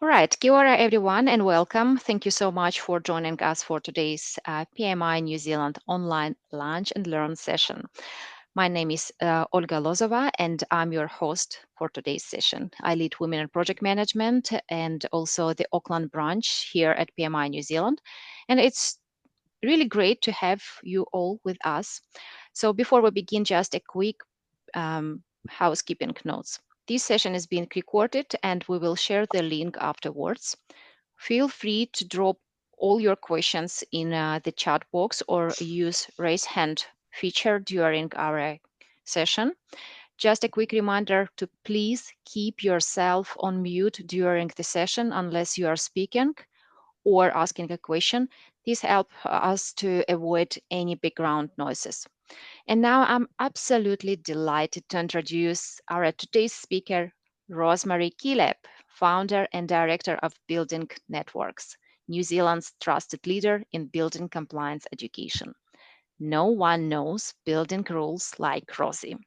All right, kia ora everyone and welcome. Thank you so much for joining us for today's PMI New Zealand online lunch and learn session. My name is Olga Lozova and I'm your host for today's session. I lead Women in Project Management and also the Auckland branch here at PMI New Zealand. And it's really great to have you all with us. So before we begin, just a quick housekeeping notes. This session is being recorded and we will share the link afterwards. Feel free to drop all your questions in the chat box or use raise hand feature during our session. Just a quick reminder to please keep yourself on mute during the session unless you are speaking or asking a question. This helps us to avoid any background noises. And now I'm absolutely delighted to introduce our today's speaker, Rosemary Kilep, founder and director of Building Networks, New Zealand's trusted leader in building compliance education. No one knows building rules like Rosie.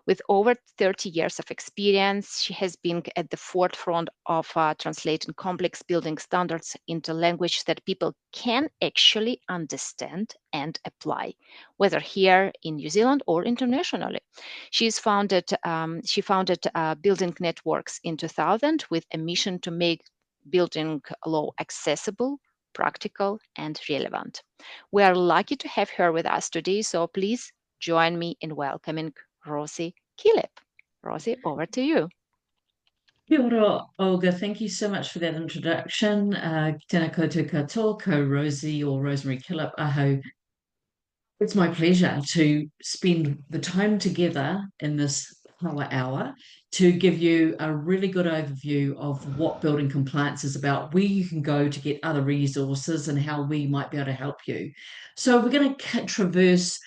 With over 30 years of experience, she has been at the forefront of translating complex building standards into language that people can actually understand and apply, whether here in New Zealand or internationally. She founded Building Networks in 2000 with a mission to make building law accessible, practical, and relevant. We are lucky to have her with us today, so please join me in welcoming Rosie Kilep. Rosie, over to you. Kia ora, Olga. Thank you so much for that introduction. Tēnā koutou katoa, ko Rosie or Rosemary Killip. Aho. It's my pleasure to spend the time together in this power hour to give you a really good overview of what building compliance is about, where you can go to get other resources, and how we might be able to help you. So we're going to traverse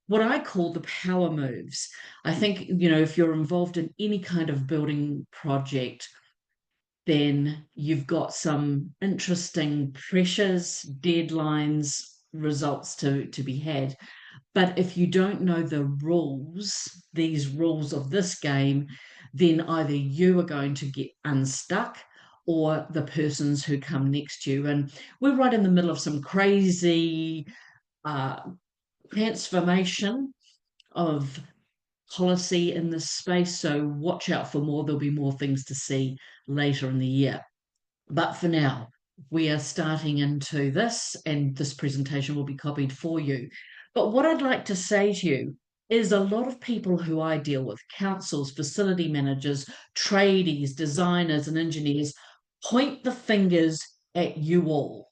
what I call the power moves. I think, if you're involved in any kind of building project, then you've got some interesting pressures, deadlines, results to be had. But if you don't know the rules, these rules of this game, then either you are going to get unstuck or the persons who come next to you. And we're right in the middle of some crazy uh, transformation of policy in this space. So watch out for more. There'll be more things to see later in the year. But for now, we are starting into this, and this presentation will be copied for you. But what I'd like to say to you is a lot of people who I deal with, councils, facility managers, tradies, designers, and engineers, point the fingers at you all.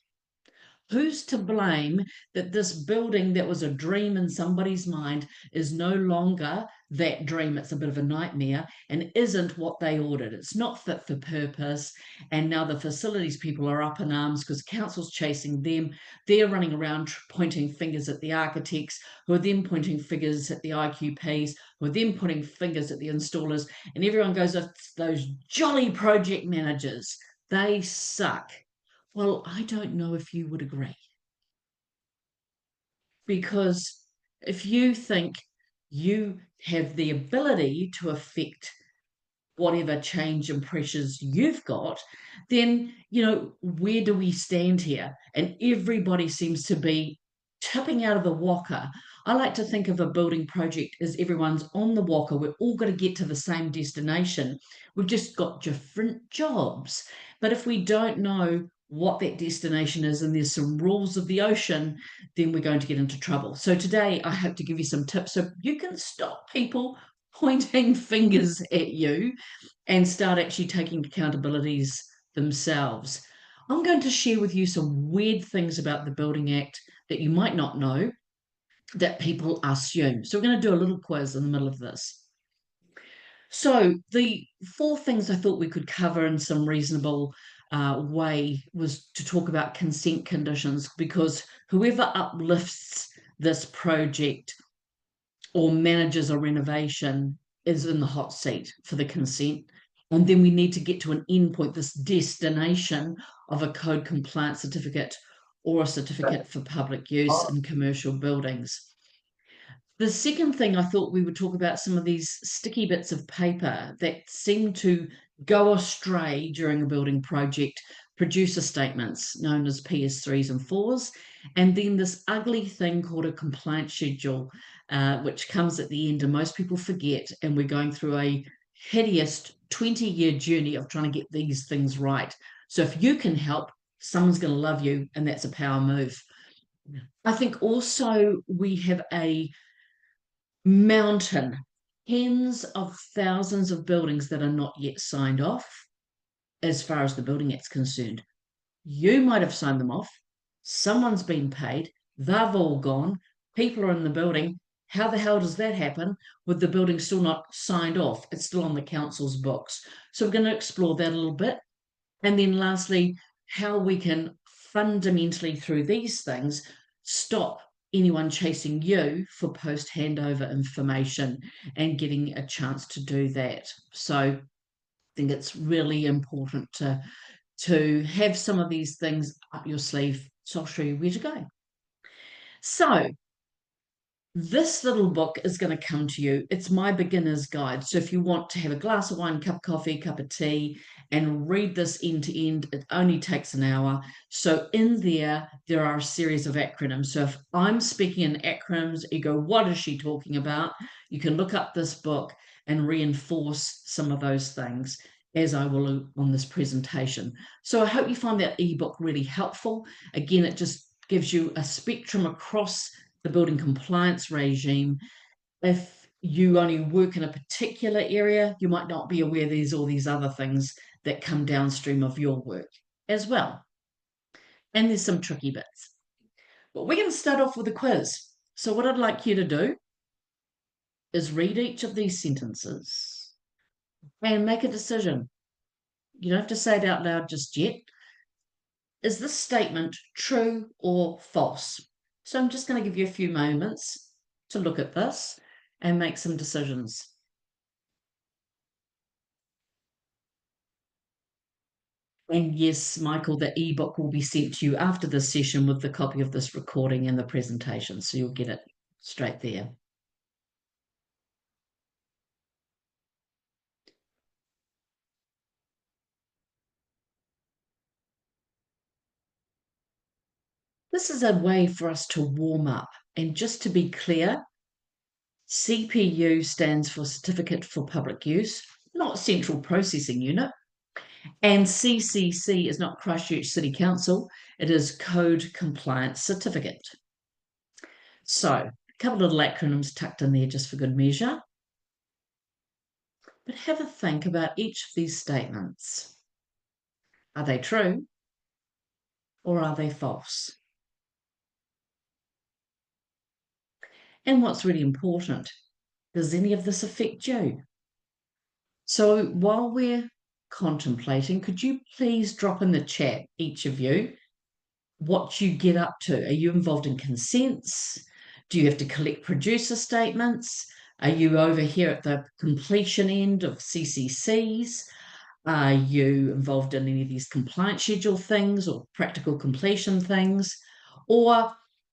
Who's to blame that this building that was a dream in somebody's mind is no longer that dream? It's a bit of a nightmare and isn't what they ordered. It's not fit for purpose. And now the facilities people are up in arms because council's chasing them. They're running around pointing fingers at the architects, who are then pointing fingers at the IQPs, who are then pointing fingers at the installers. And everyone goes, it's those jolly project managers. They suck. Well, I don't know if you would agree. Because if you think you have the ability to affect whatever change and pressures you've got, then, where do we stand here? And everybody seems to be tipping out of the walker. I like to think of a building project as everyone's on the walker. We're all going to get to the same destination. We've just got different jobs. But if we don't know what that destination is and there's some rules of the ocean, then we're going to get into trouble. So today I hope to give you some tips so you can stop people pointing fingers at you and start actually taking accountabilities themselves. I'm going to share with you some weird things about the Building Act that you might not know that people assume. So we're going to do a little quiz in the middle of this. So the four things I thought we could cover in some reasonable way was to talk about consent conditions, because whoever uplifts this project or manages a renovation is in the hot seat for the consent. And then we need to get to an endpoint, this destination of a code compliance certificate or a certificate for public use in commercial buildings. The second thing I thought we would talk about some of these sticky bits of paper that seem to go astray during a building project, producer statements known as PS3s and 4s, and then this ugly thing called a compliance schedule, which comes at the end, and most people forget. And we're going through a hideous 20-year journey of trying to get these things right. So if you can help, someone's going to love you, and that's a power move. I think also we have a mountain, tens of thousands of buildings that are not yet signed off as far as the building act's concerned. You might have signed them off, someone's been paid, they've all gone, people are in the building. How the hell does that happen with the building still not signed off? It's still on the council's books. So we're going to explore that a little bit. And then lastly, how we can fundamentally, through these things, stop anyone chasing you for post handover information and getting a chance to do that. So I think it's really important to have some of these things up your sleeve. So I'll show you where to go. So this little book is going to come to you. It's my beginner's guide. So if you want to have a glass of wine, cup of coffee, cup of tea, and read this end to end, it only takes an hour. So in there are a series of acronyms. So if I'm speaking in acronyms, you go, what is she talking about? You can look up this book and reinforce some of those things, as I will on this presentation. So I hope you find that ebook really helpful. Again, it just gives you a spectrum across the building compliance regime. If you only work in a particular area, you might not be aware there's all these other things that come downstream of your work as well. And there's some tricky bits. But we're going to start off with a quiz. So what I'd like you to do is read each of these sentences and make a decision. You don't have to say it out loud just yet. Is this statement true or false? So I'm just going to give you a few moments to look at this and make some decisions. And yes, Michael, the ebook will be sent to you after this session with the copy of this recording and the presentation, so you'll get it straight there. This is a way for us to warm up. And just to be clear, CPU stands for Certificate for Public Use, not Central Processing Unit. And CCC is not Christchurch City Council, it is Code Compliance Certificate. So, a couple of little acronyms tucked in there just for good measure. But have a think about each of these statements. Are they true or are they false? And what's really important, does any of this affect you? So while we're contemplating, could you please drop in the chat, each of you, what you get up to? Are you involved in consents? Do you have to collect producer statements? Are you over here at the completion end of CCCs? Are you involved in any of these compliance schedule things or practical completion things? Or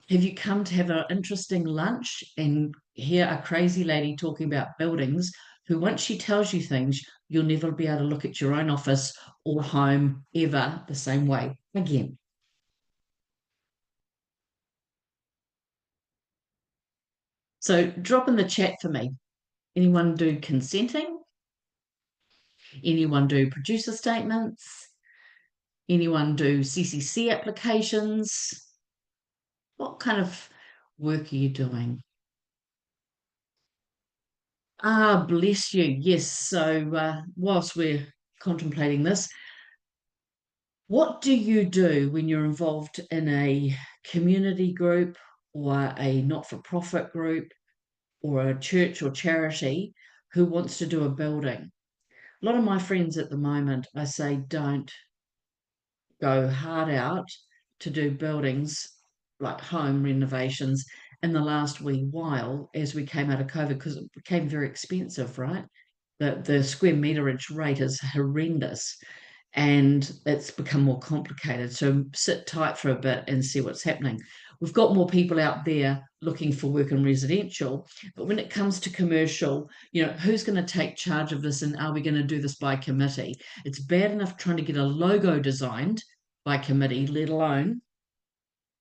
have you come to have an interesting lunch and hear a crazy lady talking about buildings who, once she tells you things, you'll never be able to look at your own office or home ever the same way again? So drop in the chat for me. Anyone do consenting? Anyone do producer statements? Anyone do CCC applications? What kind of work are you doing? Ah, bless you. Yes. So whilst we're contemplating this, what do you do when you're involved in a community group or a not-for-profit group or a church or charity who wants to do a building? A lot of my friends at the moment, I say, don't go hard out to do buildings like home renovations in the last wee while as we came out of COVID, because it became very expensive, right? The square meterage rate is horrendous and it's become more complicated. So sit tight for a bit and see what's happening. we've got more people out there looking for work in residential, but when it comes to commercial, who's going to take charge of this, and are we going to do this by committee? It's bad enough trying to get a logo designed by committee, let alone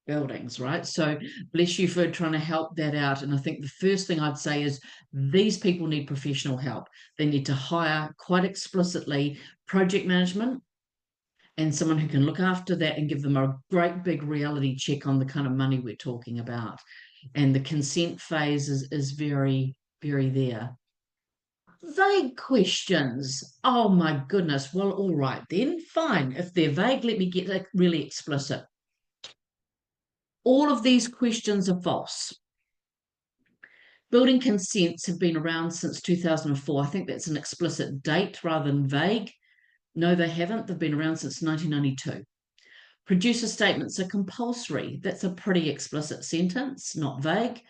buildings, right? So bless you for trying to help that out. And I think the first thing I'd say is these people need professional help. They need to hire quite explicitly project management and someone who can look after that and give them a great big reality check on the kind of money we're talking about. And the consent phase is very, very there. Vague questions. Oh my goodness. Well, all right then, fine. If they're vague, let me get really explicit. All of these questions are false. Building consents have been around since 2004. I think that's an explicit date rather than vague. No, they haven't. They've been around since 1992. Producer statements are compulsory. That's a pretty explicit sentence, not vague.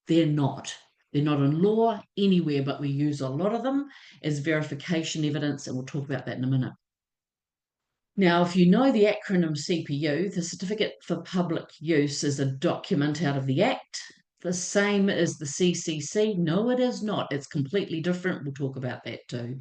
They're not. They're not in law anywhere, but we use a lot of them as verification evidence, and we'll talk about that in a minute. Now, if you know the acronym CPU, the Certificate for Public Use is a document out of the Act, the same as the CCC. No, it is not. It's completely different. We'll talk about that too.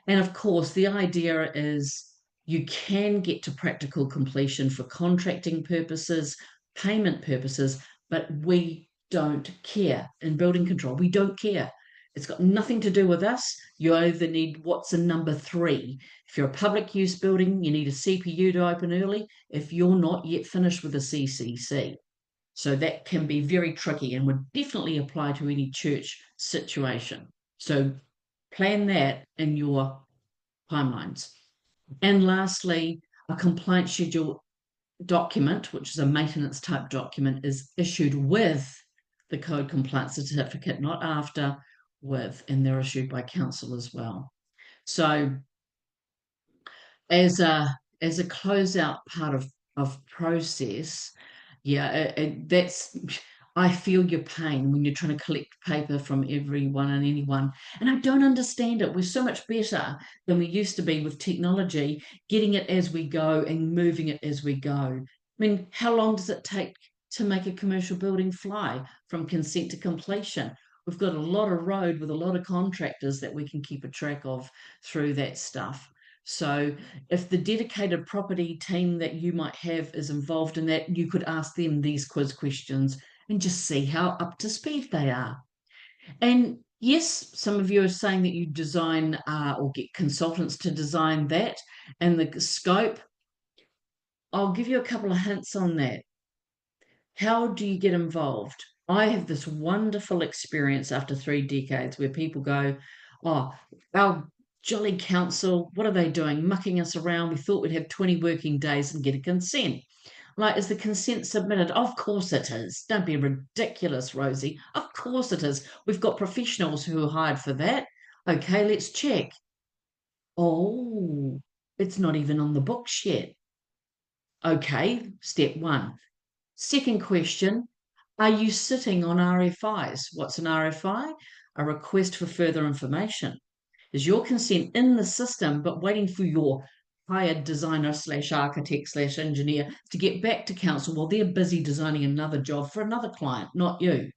And of course, the idea is you can get to practical completion for contracting purposes, payment purposes, but we don't care. In building control, we don't care. It's got nothing to do with us. You either need what's in number 3. If you're a public use building, you need a CPU to open early if you're not yet finished with a CCC. So that can be very tricky and would definitely apply to any church situation. So plan that in your timelines. And lastly, a compliance schedule document, which is a maintenance type document, is issued with the code compliance certificate, not after, with, and they're issued by council as well. So as a closeout part of process, that's, I feel your pain when you're trying to collect paper from everyone and anyone. And I don't understand it. We're so much better than we used to be with technology, getting it as we go and moving it as we go. I mean, how long does it take to make a commercial building fly from consent to completion? We've got a lot of road with a lot of contractors that we can keep a track of through that stuff. So if the dedicated property team that you might have is involved in that, you could ask them these quiz questions and just see how up to speed they are. And yes, some of you are saying that you design or get consultants to design that and the scope. I'll give you a couple of hints on that. How do you get involved? I have this wonderful experience after 3 decades where people go, oh, our jolly council, what are they doing? Mucking us around. We thought we'd have 20 working days and get a consent. Like, is the consent submitted? Of course it is. Don't be ridiculous, Rosie. Of course it is. We've got professionals who are hired for that. Okay, let's check. Oh, it's not even on the books yet. Okay, step 1. Second question, are you sitting on RFIs? What's an RFI? A request for further information. Is your consent in the system but waiting for your hired designer / architect / engineer to get back to council while they're busy designing another job for another client, not you?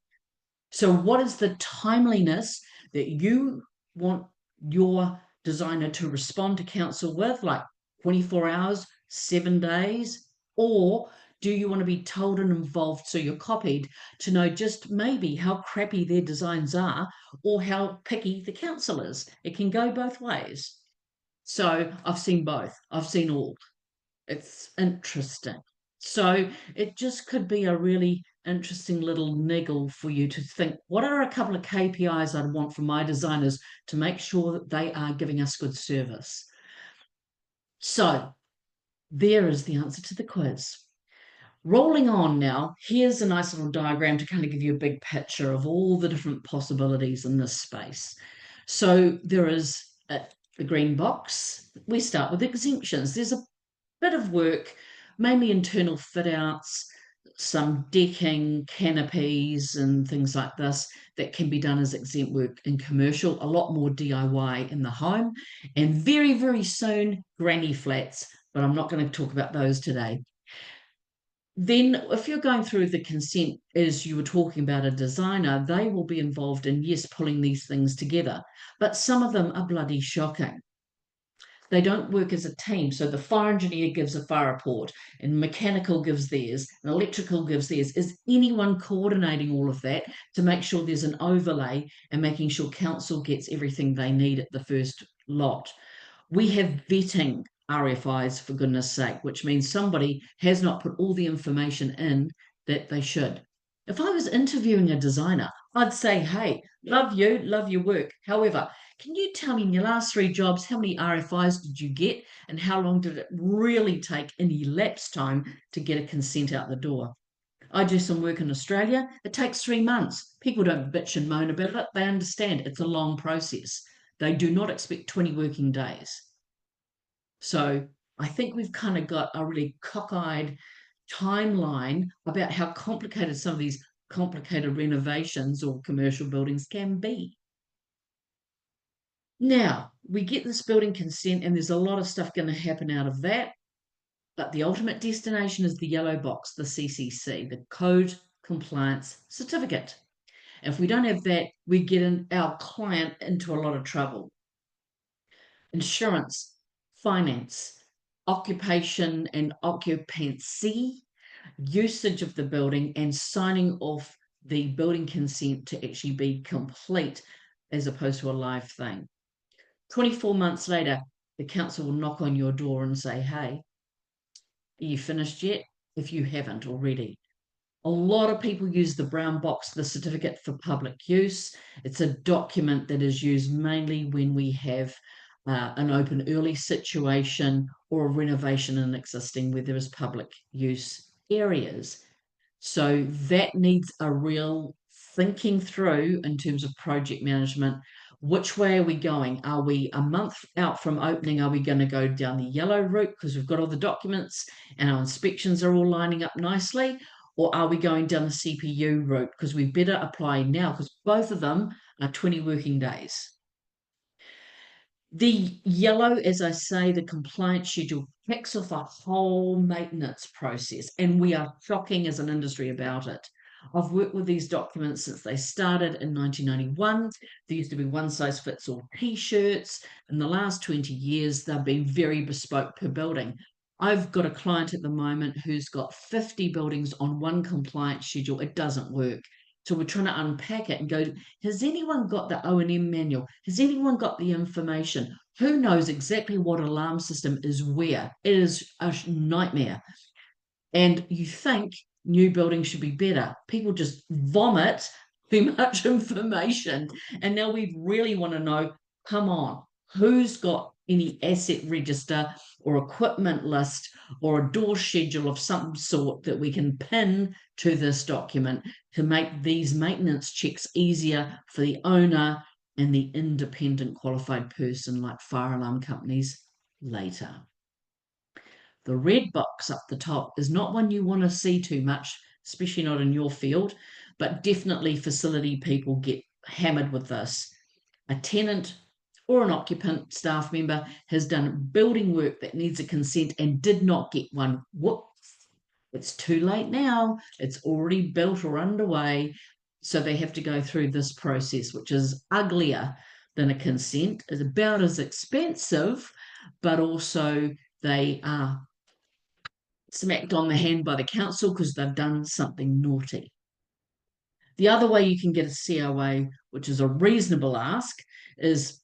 So what is the timeliness that you want your designer to respond to council with, like 24 hours, 7 days? Or do you want to be told and involved so you're copied to know just maybe how crappy their designs are or how picky the council is? It can go both ways. So I've seen both. I've seen all. It's interesting. So it just could be a really interesting little niggle for you to think, what are a couple of KPIs I'd want from my designers to make sure that they are giving us good service? So there is the answer to the quiz. Rolling on now, here's a nice little diagram to kind of give you a big picture of all the different possibilities in this space. So there is the green box. We start with exemptions. There's a bit of work, mainly internal fit outs, some decking, canopies, and things like this that can be done as exempt work in commercial, a lot more DIY in the home, and very, very soon, granny flats, but I'm not going to talk about those today. Then, if you're going through the consent, as you were talking about a designer, they will be involved in, yes, pulling these things together. But some of them are bloody shocking. They don't work as a team. So the fire engineer gives a fire report, and mechanical gives theirs, and electrical gives theirs. Is anyone coordinating all of that to make sure there's an overlay and making sure council gets everything they need at the first lot? We have vetting RFIs, for goodness sake, which means somebody has not put all the information in that they should. If I was interviewing a designer, I'd say, hey, love you, love your work. However, can you tell me in your last 3 jobs, how many RFIs did you get and how long did it really take in elapsed time to get a consent out the door? I do some work in Australia. It takes 3 months. People don't bitch and moan about it. They understand it's a long process. They do not expect 20 working days. So I think we've kind of got a really cockeyed timeline about how complicated some of these complicated renovations or commercial buildings can be. Now, we get this building consent, and there's a lot of stuff going to happen out of that. But the ultimate destination is the yellow box, the CCC, the Code Compliance Certificate. If we don't have that, we get our client into a lot of trouble. Insurance, finance, occupation and occupancy, usage of the building, and signing off the building consent to actually be complete as opposed to a live thing. 24 months later, the council will knock on your door and say, hey, are you finished yet? If you haven't already. A lot of people use the brown box, the certificate for public use. It's a document that is used mainly when we have an open early situation or a renovation in existing where there is public use areas. So that needs a real thinking through in terms of project management. Which way are we going? Are we a month out from opening? Are we going to go down the yellow route because we've got all the documents and our inspections are all lining up nicely? Or are we going down the CPU route because we better apply now because both of them are 20 working days? The yellow, as I say, the compliance schedule kicks off a whole maintenance process, and we are shocking as an industry about it. I've worked with these documents since they started in 1991. There used to be one size fits all t shirts. In the last 20 years, they've been very bespoke per building. I've got a client at the moment who's got 50 buildings on one compliance schedule. It doesn't work. So we're trying to unpack it and go, has anyone got the O&M manual? Has anyone got the information? Who knows exactly what alarm system is where? It is a nightmare. And you think new buildings should be better. People just vomit too much information. And now we really want to know, come on, who's got any asset register or equipment list or a door schedule of some sort that we can pin to this document to make these maintenance checks easier for the owner and the independent qualified person like fire alarm companies later. The red box up the top is not one you want to see too much, especially not in your field, but definitely facility people get hammered with this. A tenant or an occupant staff member has done building work that needs a consent and did not get one. Whoops, it's too late now. It's already built or underway. So they have to go through this process, which is uglier than a consent, is about as expensive, but also they are smacked on the hand by the council because they've done something naughty. The other way you can get a COA, which is a reasonable ask, is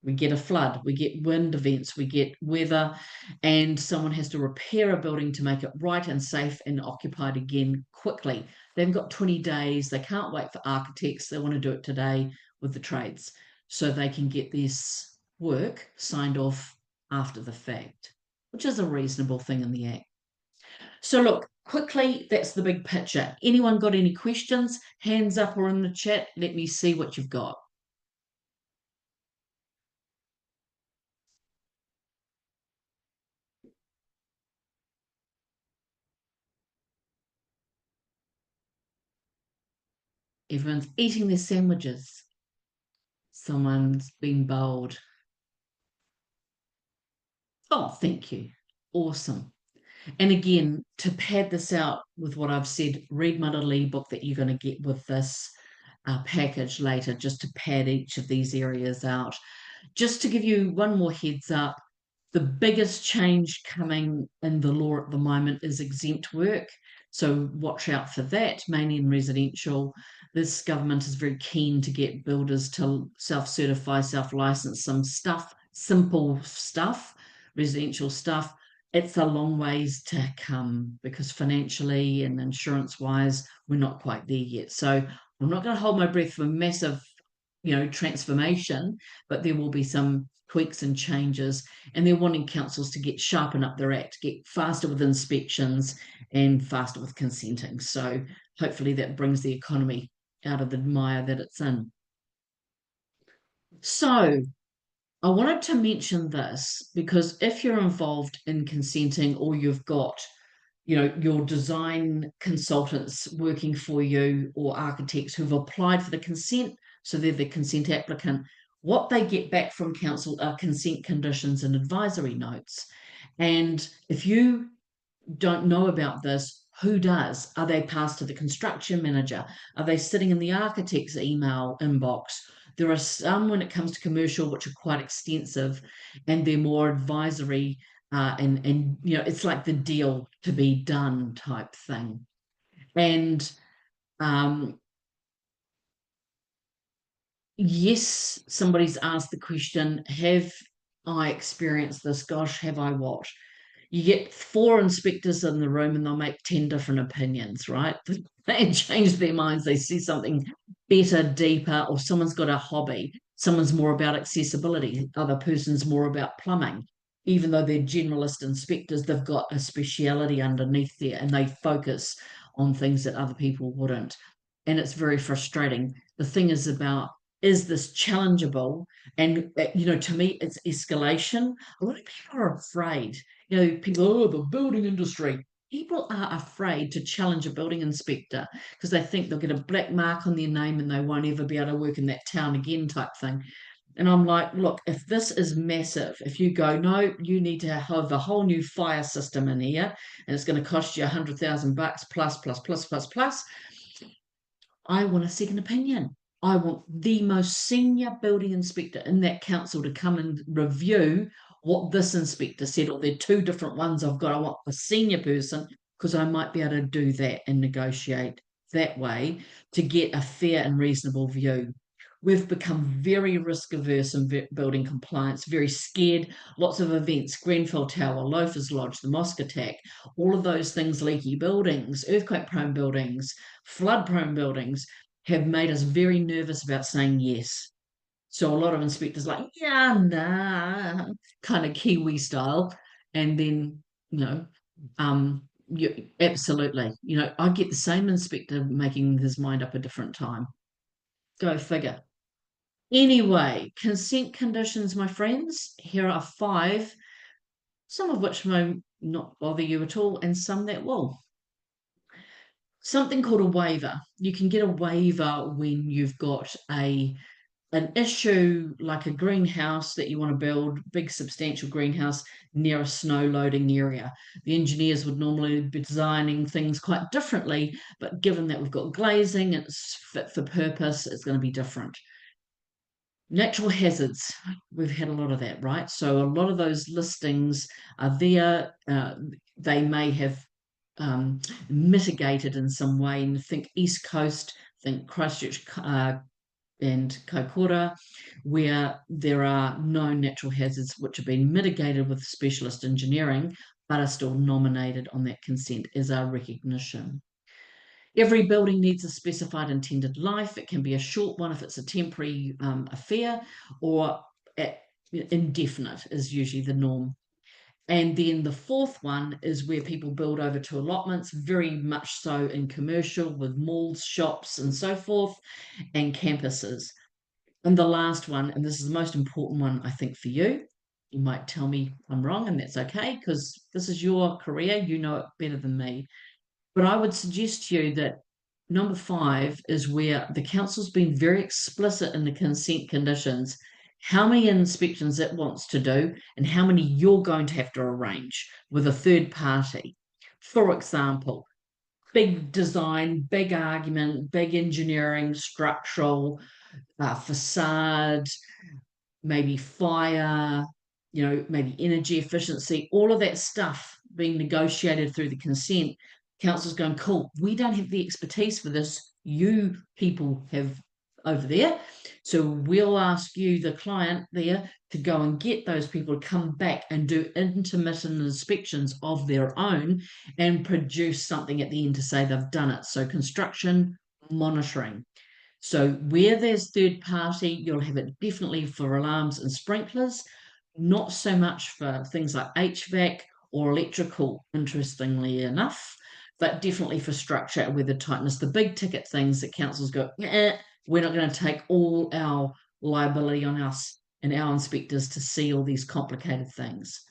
we get a flood, we get wind events, we get weather, and someone has to repair a building to make it right and safe and occupied again quickly. They've got 20 days. They can't wait for architects. They want to do it today with the trades. So they can get this work signed off after the fact, which is a reasonable thing in the Act. So look, quickly, that's the big picture. Anyone got any questions? Hands up or in the chat. Let me see what you've got. Everyone's eating their sandwiches. Someone's been bold. Oh, thank you. Awesome. And again, to pad this out with what I've said, read my little ebook that you're going to get with this package later, just to pad each of these areas out. Just to give you one more heads up, the biggest change coming in the law at the moment is exempt work. So watch out for that, mainly in residential. This government is very keen to get builders to self-certify, self-license some stuff, simple stuff, residential stuff. It's a long ways to come because financially and insurance-wise, we're not quite there yet. So I'm not going to hold my breath for massive, transformation, but there will be some tweaks and changes, and they're wanting councils to sharpen up their act, get faster with inspections and faster with consenting. So hopefully that brings the economy out of the mire that it's in. So I wanted to mention this because if you're involved in consenting or you've got your design consultants working for you or architects who've applied for the consent, so they're the consent applicant, what they get back from council are consent conditions and advisory notes. And if you don't know about this, who does? Are they passed to the construction manager? Are they sitting in the architect's email inbox? There are some when it comes to commercial, which are quite extensive, and they're more advisory, and it's like the deal to be done type thing. And um, yes, somebody's asked the question, have I experienced this? Gosh, have I what? You get 4 inspectors in the room and they'll make 10 different opinions, right? They change their minds. They see something better, deeper, or someone's got a hobby. Someone's more about accessibility. Other person's more about plumbing. Even though they're generalist inspectors, they've got a speciality underneath there and they focus on things that other people wouldn't. And it's very frustrating. The thing is about, is this challengeable? And, to me, it's escalation. A lot of people are afraid. People, oh, the building industry. People are afraid to challenge a building inspector because they think they'll get a black mark on their name and they won't ever be able to work in that town again, type thing. And I'm like, look, if this is massive, if you go, no, you need to have a whole new fire system in here, and it's going to cost you $100,000 plus, plus, plus, plus, plus, I want a second opinion. I want the most senior building inspector in that council to come and review what this inspector said, or they're 2 different ones I've got. I want a senior person because I might be able to do that and negotiate that way to get a fair and reasonable view. We've become very risk averse in building compliance, very scared. Lots of events, Grenfell Tower, Loafers Lodge, the mosque attack, all of those things, leaky buildings, earthquake prone buildings, flood prone buildings, have made us very nervous about saying yes. So a lot of inspectors like, yeah, nah, kind of Kiwi style. And then, absolutely, I get the same inspector making his mind up a different time. Go figure. Anyway, consent conditions, my friends. Here are 5, some of which may not bother you at all, and some that will. Something called a waiver. You can get a waiver when you've got an issue like a greenhouse that you want to build, big substantial greenhouse near a snow loading area. The engineers would normally be designing things quite differently, but given that we've got glazing, it's fit for purpose, it's going to be different. Natural hazards, we've had a lot of that, right? So a lot of those listings are there. They may have mitigated in some way. And think East Coast, think Christchurch and Kaikoura, where there are known natural hazards which have been mitigated with specialist engineering, but are still nominated on that consent as our recognition. Every building needs a specified intended life. It can be a short one if it's a temporary affair, or indefinite is usually the norm. And then the 4th one is where people build over to allotments, very much so in commercial with malls, shops, and so forth, and campuses. And the last one, and this is the most important one, I think, for you. You might tell me I'm wrong, and that's okay, because this is your career. You know it better than me. But I would suggest to you that number 5 is where the council's been very explicit in the consent conditions. how many inspections it wants to do, and how many you're going to have to arrange with a third party. For example, big design, big argument, big engineering, structural, facade, maybe fire, maybe energy efficiency, all of that stuff being negotiated through the consent. Council's going, cool, we don't have the expertise for this. You people have over there. So we'll ask you, the client there, to go and get those people to come back and do intermittent inspections of their own and produce something at the end to say they've done it. So construction monitoring. So where there's third party, you'll have it definitely for alarms and sprinklers, not so much for things like HVAC or electrical, interestingly enough, but definitely for structure and weather tightness, the big ticket things that councils go, we're not going to take all our liability on us and our inspectors to see all these complicated things.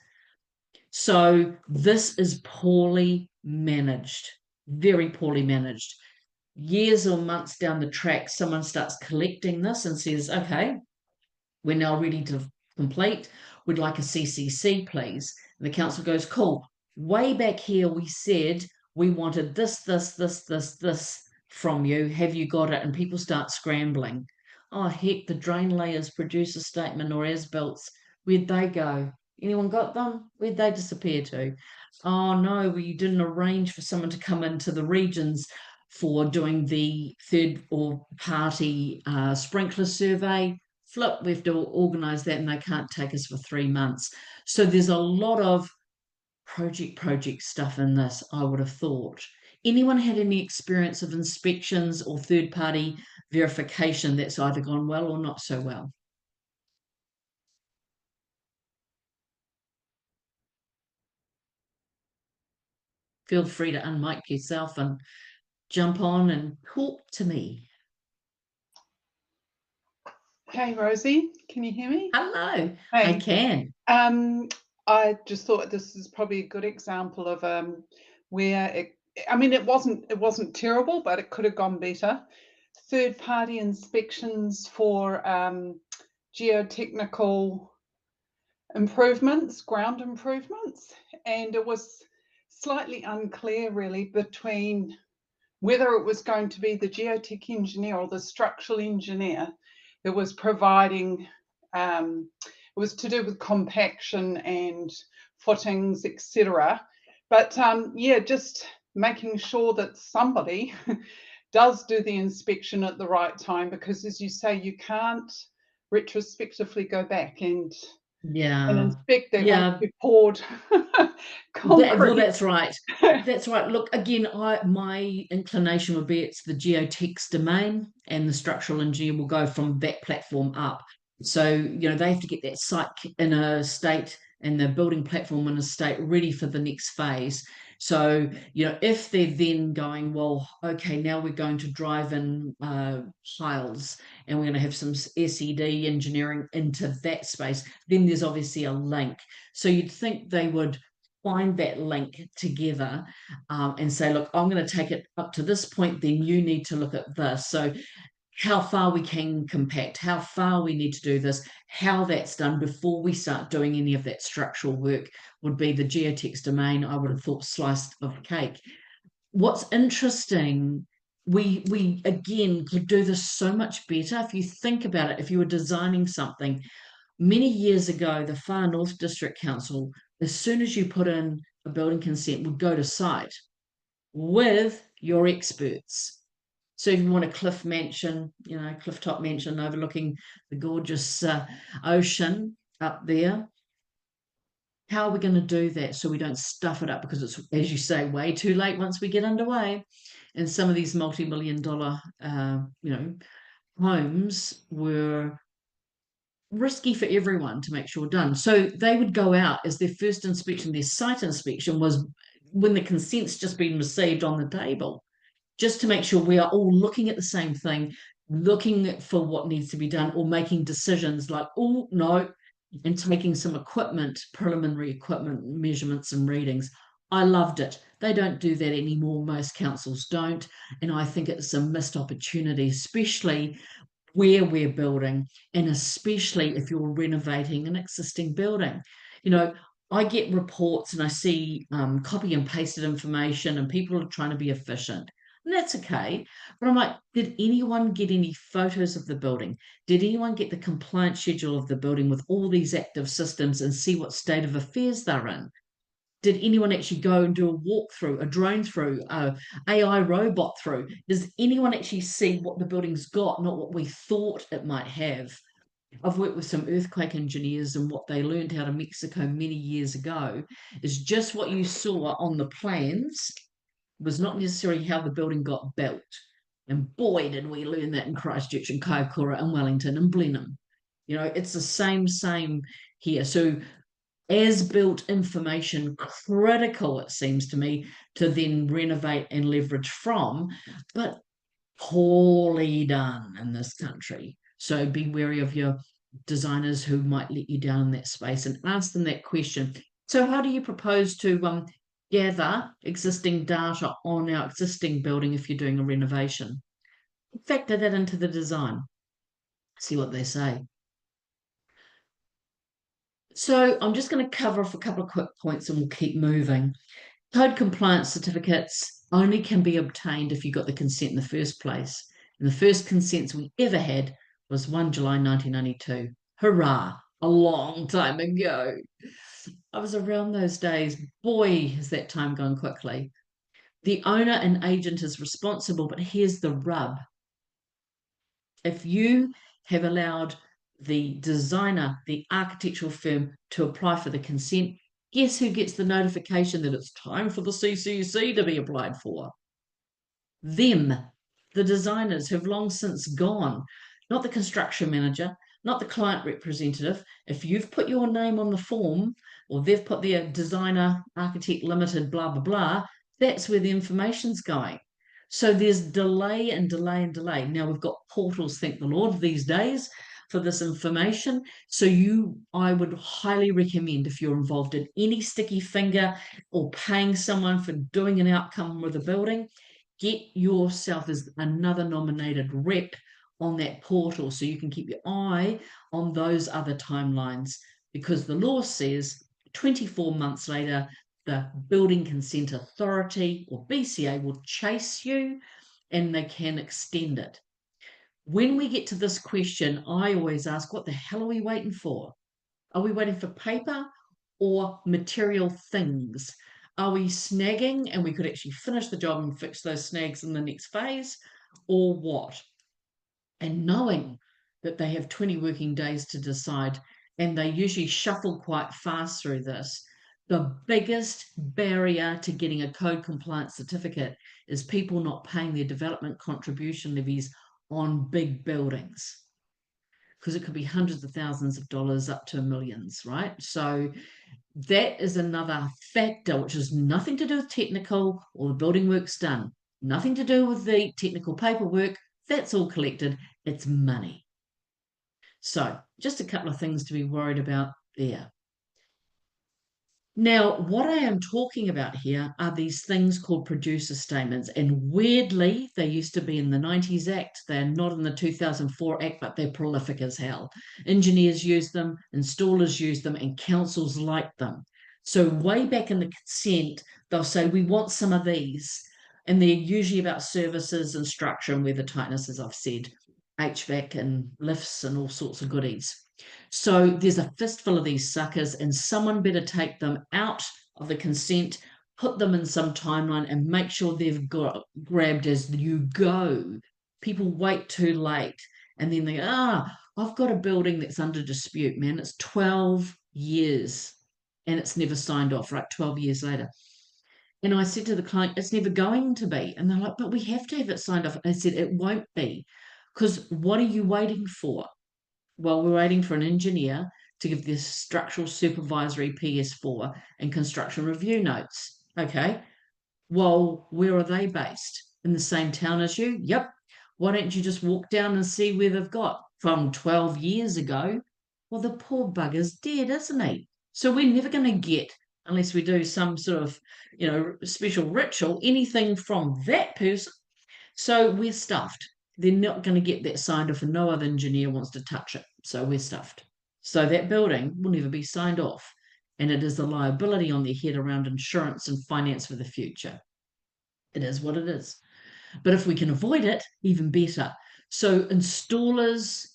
So this is poorly managed, very poorly managed. Years or months down the track, someone starts collecting this and says, okay, we're now ready to complete. We'd like a CCC, please. And the council goes, cool. Way back here, we said we wanted this from you. Have you got it? And people start scrambling. Oh, heck, the drain layers produce a statement or as-built. Where'd they go? Anyone got them? Where'd they disappear to? Oh, no, we didn't arrange for someone to come into the regions for doing the third or party sprinkler survey. Flip, we have to organise that and they can't take us for 3 months. So there's a lot of project stuff in this, I would have thought. Anyone had any experience of inspections or third party verification that's either gone well or not so well? Feel free to unmic yourself and jump on and talk to me. Hey Rosie, can you hear me? Hello, hey. I can. I just thought this is probably a good example of where it wasn't terrible, but it could have gone better. Third-party inspections for geotechnical improvements, ground improvements, and it was slightly unclear really between whether it was going to be the geotech engineer or the structural engineer that was providing, it was to do with compaction and footings, etc. But yeah, just making sure that somebody does do the inspection at the right time, because as you say, you can't retrospectively go back and inspect that once you've poured concrete. That's right. That's right. Look, again, my inclination would be it's the geotech's domain, and the structural engineer will go from that platform up. So, they have to get that site in a state and the building platform in a state ready for the next phase. So, if they're then going, well, okay, now we're going to drive in piles and we're going to have some SED engineering into that space, then there's obviously a link. So you'd think they would find that link together and say, look, I'm going to take it up to this point, then you need to look at this. So how far we can compact, how far we need to do this, how that's done before we start doing any of that structural work would be the geotech's domain. I would have thought sliced of cake. What's interesting, we again could do this so much better. If you think about it, if you were designing something many years ago, the Far North District Council, as soon as you put in a building consent, would go to site with your experts. So if you want a cliff mansion, cliff top mansion overlooking the gorgeous ocean up there, how are we going to do that so we don't stuff it up? Because it's, as you say, way too late once we get underway. And some of these multi-million-dollar, homes were risky for everyone to make sure done. So they would go out as their first inspection. Their site inspection was when the consent's just been received on the table, just to make sure we are all looking at the same thing, looking for what needs to be done, or making decisions like, oh, no, and taking some preliminary equipment measurements and readings. I loved it. They don't do that anymore. Most councils don't. And I think it's a missed opportunity, especially where we're building, and especially if you're renovating an existing building. You know, I get reports and I see copy and pasted information, and people are trying to be efficient. And that's okay. But I'm like, did anyone get any photos of the building? Did anyone get the compliance schedule of the building with all these active systems and see what state of affairs they're in? Did anyone actually go and do a walkthrough, a drone through, a AI robot through? Does anyone actually see what the building's got, not what we thought it might have? I've worked with some earthquake engineers, and what they learned out of Mexico many years ago is just what you saw on the plans was not necessarily how the building got built. And boy, did we learn that in Christchurch and Kaikoura and Wellington and Blenheim. You know, it's the same here. So as built information critical, it seems to me, to then renovate and leverage from, but poorly done in this country. So be wary of your designers who might let you down in that space, and ask them that question. So how do you propose to gather existing data on our existing building if you're doing a renovation? Factor that into the design. See what they say. So I'm just going to cover off a couple of quick points and we'll keep moving. Code compliance certificates only can be obtained if you got the consent in the first place. And the first consents we ever had was 1 July 1992. Hurrah! A long time ago. I was around those days. Boy, has that time gone quickly. The owner and agent is responsible, but here's the rub. If you have allowed the designer, the architectural firm, to apply for the consent, guess who gets the notification that it's time for the CCC to be applied for? Them. The designers have long since gone, not the construction manager, not the client representative. If you've put your name on the form, or they've put their designer, architect limited, blah, blah, blah, that's where the information's going. So there's delay and delay and delay. Now we've got portals, thank the Lord, these days for this information. So I would highly recommend, if you're involved in any sticky finger or paying someone for doing an outcome with a building, get yourself as another nominated rep on that portal so you can keep your eye on those other timelines, because the law says 24 months later, the Building Consent Authority, or BCA, will chase you and they can extend it. When we get to this question, I always ask, what the hell are we waiting for? Are we waiting for paper or material things? Are we snagging and we could actually finish the job and fix those snags in the next phase, or what? And knowing that they have 20 working days to decide, and they usually shuffle quite fast through this, the biggest barrier to getting a code compliance certificate is people not paying their development contribution levies on big buildings, because it could be hundreds of thousands of dollars up to millions, right? So that is another factor, which has nothing to do with technical or the building work's done, nothing to do with the technical paperwork. That's all collected. It's money. So just a couple of things to be worried about there. Now, what I am talking about here are these things called producer statements. And weirdly, they used to be in the 90s Act. They're not in the 2004 Act, but they're prolific as hell. Engineers use them, installers use them, and councils like them. So way back in the consent, they'll say, we want some of these. And they're usually about services and structure and weather tightness, as I've said, HVAC and lifts and all sorts of goodies. So there's a fistful of these suckers, and someone better take them out of the consent, put them in some timeline, and make sure they've got grabbed as you go. People wait too late, and then they go, I've got a building that's under dispute, man. It's 12 years, and it's never signed off, right? 12 years later. And I said to the client, it's never going to be. And they're like, but we have to have it signed off. And I said, it won't be, because what are you waiting for? Well, we're waiting for an engineer to give this structural supervisory PS4 and construction review notes. Okay. Well, where are they based? In the same town as you? Yep. Why don't you just walk down and see where they've got from 12 years ago? Well, the poor bugger's dead, isn't he? So we're never going to get, unless we do some sort of, special ritual, anything from that person. So we're stuffed. they're not going to get that signed off and no other engineer wants to touch it. So we're stuffed. So that building will never be signed off. And it is a liability on their head around insurance and finance for the future. It is what it is. But if we can avoid it, even better. So installers,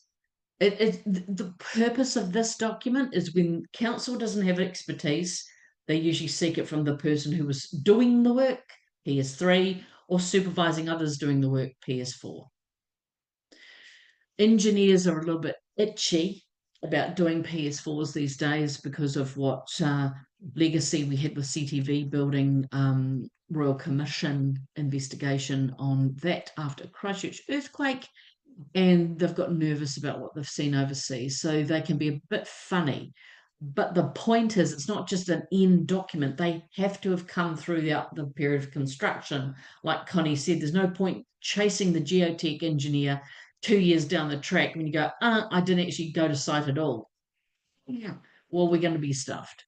the purpose of this document is when council doesn't have expertise, they usually seek it from the person who was doing the work, PS3, or supervising others doing the work, PS4. Engineers are a little bit itchy about doing PS4s these days because of what legacy we had with CTV building Royal Commission investigation on that after Christchurch earthquake, and they've got nervous about what they've seen overseas, so they can be a bit funny. But the point is, it's not just an end document. They have to have come through the period of construction. Like Connie said, there's no point chasing the geotech engineer 2 years down the track when you go, I didn't actually go to site at all. Yeah. Well, we're going to be stuffed.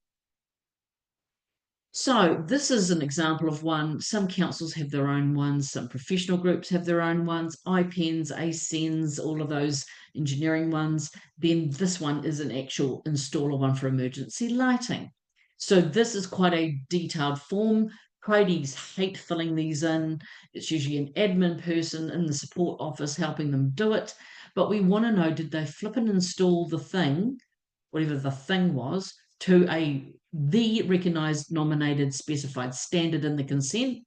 So this is an example of one. Some councils have their own ones. Some professional groups have their own ones. IPENs, ASENs, all of those engineering ones. Then this one is an actual installer one for emergency lighting. So this is quite a detailed form. Tradies hate filling these in. It's usually an admin person in the support office helping them do it. But we want to know, did they flip and install the thing, whatever the thing was, to the recognised, nominated, specified standard in the consent,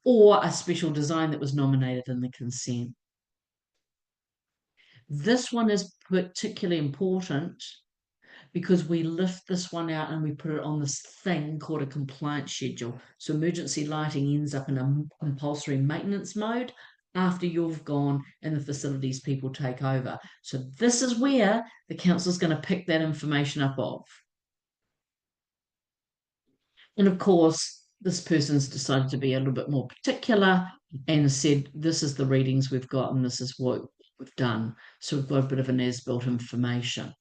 or a special design that was nominated in the consent. This one is particularly important because we lift this one out and we put it on this thing called a compliance schedule. So emergency lighting ends up in a compulsory maintenance mode after you've gone and the facilities people take over. So this is where the council's going to pick that information up of. And of course, this person's decided to be a little bit more particular and said, this is the readings we've got and this is what we've done. So we've got a bit of an as-built information.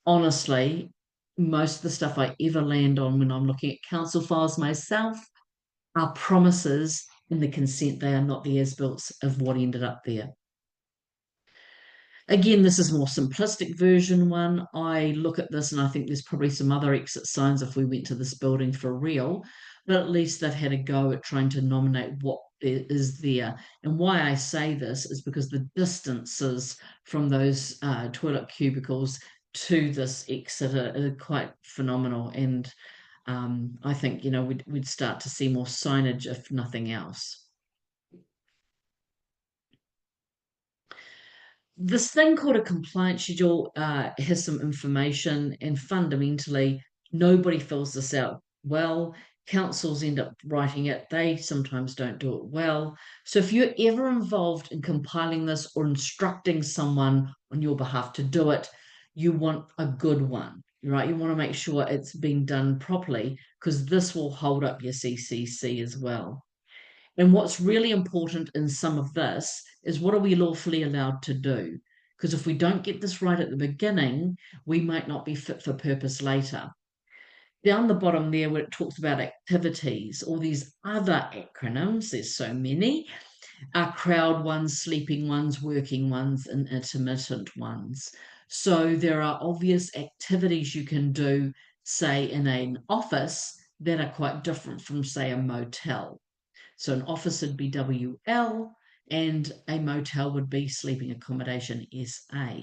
Honestly, most of the stuff I ever land on when I'm looking at council files myself are promises in the consent. They are not the as-builts of what ended up there. Again, this is more simplistic version one. I look at this and I think there's probably some other exit signs if we went to this building for real, but at least they've had a go at trying to nominate what is there. And why I say this is because the distances from those toilet cubicles to this exit are quite phenomenal. And I think, we'd start to see more signage if nothing else. This thing called a compliance schedule has some information, and fundamentally, nobody fills this out well. Councils end up writing it. They sometimes don't do it well. So if you're ever involved in compiling this or instructing someone on your behalf to do it, you want a good one, right? You want to make sure it's being done properly because this will hold up your CCC as well. And what's really important in some of this is, what are we lawfully allowed to do? Because if we don't get this right at the beginning, we might not be fit for purpose later. Down the bottom there, where it talks about activities, all these other acronyms, there's so many, are crowd ones, sleeping ones, working ones, and intermittent ones. So there are obvious activities you can do, say, in an office that are quite different from, say, a motel. So an office would be WL and a motel would be sleeping accommodation SA.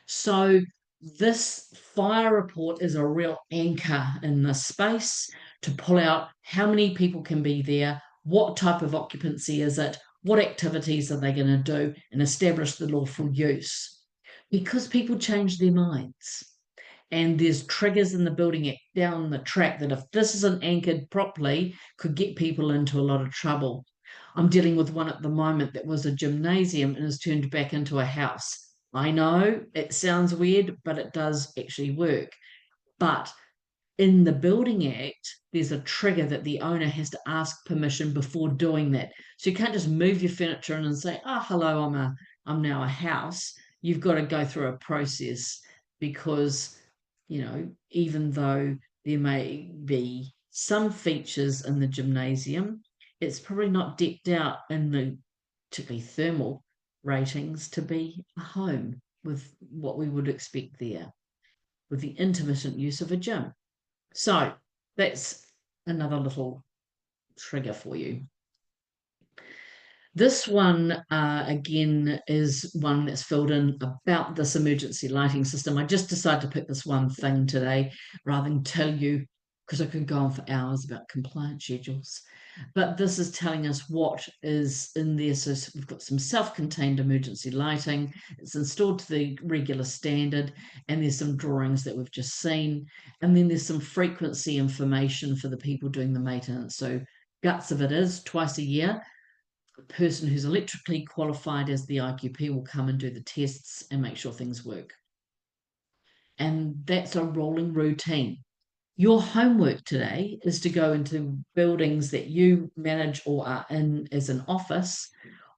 So this fire report is a real anchor in this space to pull out how many people can be there, what type of occupancy is it, what activities are they going to do, and establish the lawful use. Because people change their minds. And there's triggers in the building act down the track that, if this isn't anchored properly, could get people into a lot of trouble. I'm dealing with one at the moment that was a gymnasium and is turned back into a house. I know it sounds weird, but it does actually work. But in the Building Act, there's a trigger that the owner has to ask permission before doing that. So you can't just move your furniture in and say, oh, hello, I'm now a house. You've got to go through a process because, even though there may be some features in the gymnasium, it's probably not decked out in the particularly thermal ratings to be a home with what we would expect there, with the intermittent use of a gym. So that's another little trigger for you. This one, again, is one that's filled in about this emergency lighting system. I just decided to pick this one thing today rather than tell you, because I could go on for hours about compliance schedules. But this is telling us what is in there. So we've got some self-contained emergency lighting. It's installed to the regular standard, and there's some drawings that we've just seen. And then there's some frequency information for the people doing the maintenance. So guts of it is twice a year, person who's electrically qualified as the IQP will come and do the tests and make sure things work. And that's a rolling routine. Your homework today is to go into buildings that you manage or are in as an office,